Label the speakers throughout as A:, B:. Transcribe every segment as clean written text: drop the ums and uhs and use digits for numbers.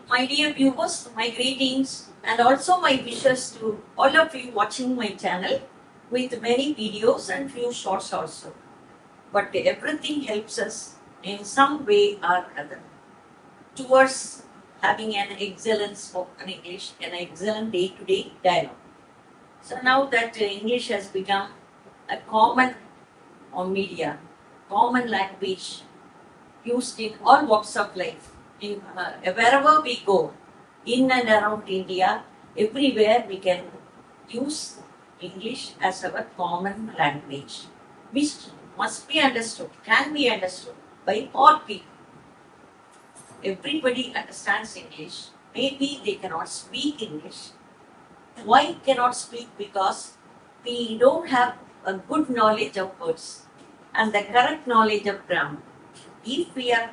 A: My dear viewers, my greetings and also my wishes to all of you watching my channel with many videos and few shorts also. But everything helps us in some way or other towards having an excellent spoken English, an excellent day-to-day dialogue. So now that English has become a common media, common language used in all walks of life. In wherever we go, in and around India, everywhere we can use English as our common language, which must be understood, can be understood by all people. Everybody understands English. Maybe they cannot speak English. Why cannot speak? Because we don't have a good knowledge of words and the correct knowledge of grammar. If we are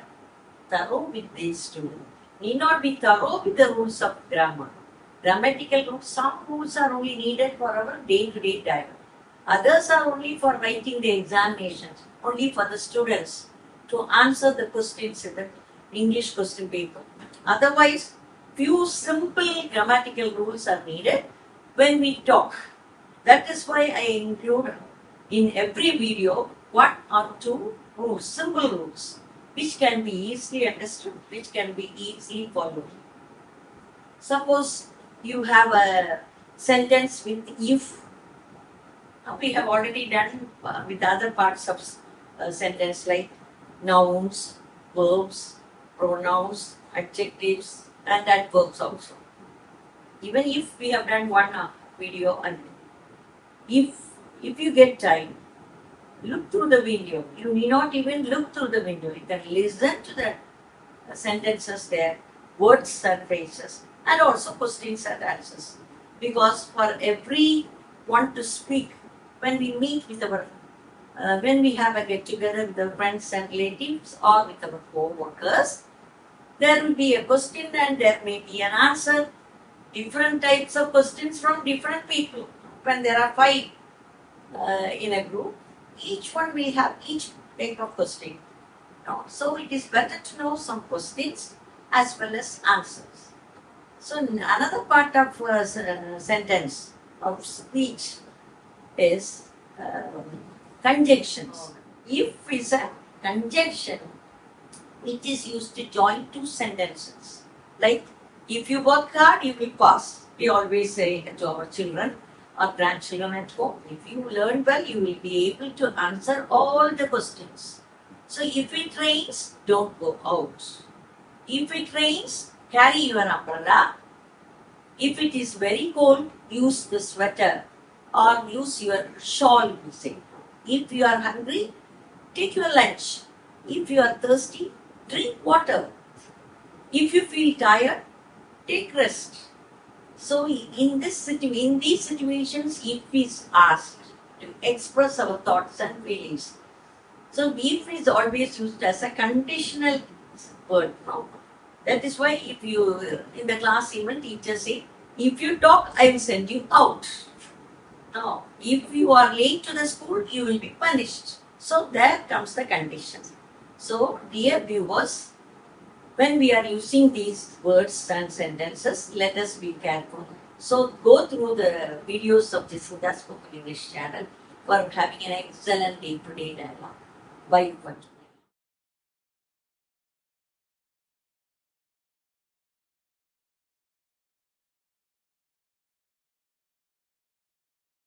A: thorough with these two, need not be thorough with the rules of grammar. Grammatical rules, some rules are only needed for our day-to-day dialogue. Others are only for writing the examinations, only for the students to answer the questions in the English question paper. Otherwise, few simple grammatical rules are needed when we talk. That is why I include in every video one or two rules, simple rules, which can be easily understood, which can be easily followed. Suppose you have a sentence with if. We have already done with other parts of sentence like nouns, verbs, pronouns, adjectives, and adverbs also. Even if we have done one video, and if you get time, look through the video. You need not even look through the window. You can listen to the sentences there, words and phrases, and also questions and answers. Because for every one to speak, when we meet with our, when we have a get together with our friends and relatives or with our co-workers, there will be a question and there may be an answer. Different types of questions from different people. When there are five in a group, each one will have each type of question. So it is better to know some questions as well as answers. So another part of sentence of speech is conjunctions. If is a conjunction, it is used to join two sentences. Like, if you work hard, you will pass. We always say to our children or grandchildren at home, if you learn well, you will be able to answer all the questions. So if it rains, don't go out. If it rains, carry your umbrella. If it is very cold, use the sweater or use your shawl, you say. If you are hungry, take your lunch. If you are thirsty, drink water. If you feel tired, take rest. So in these situations, if is asked to express our thoughts and feelings. So if is always used as a conditional word now. That is why if you, in the class even teachers say, if you talk, I will send you out. Now, if you are late to the school, you will be punished. So there comes the condition. So dear viewers, when we are using these words and sentences, let us be careful. So go through the videos of the Siddha Spoken English channel for having an excellent day-to-day dialogue. Bye.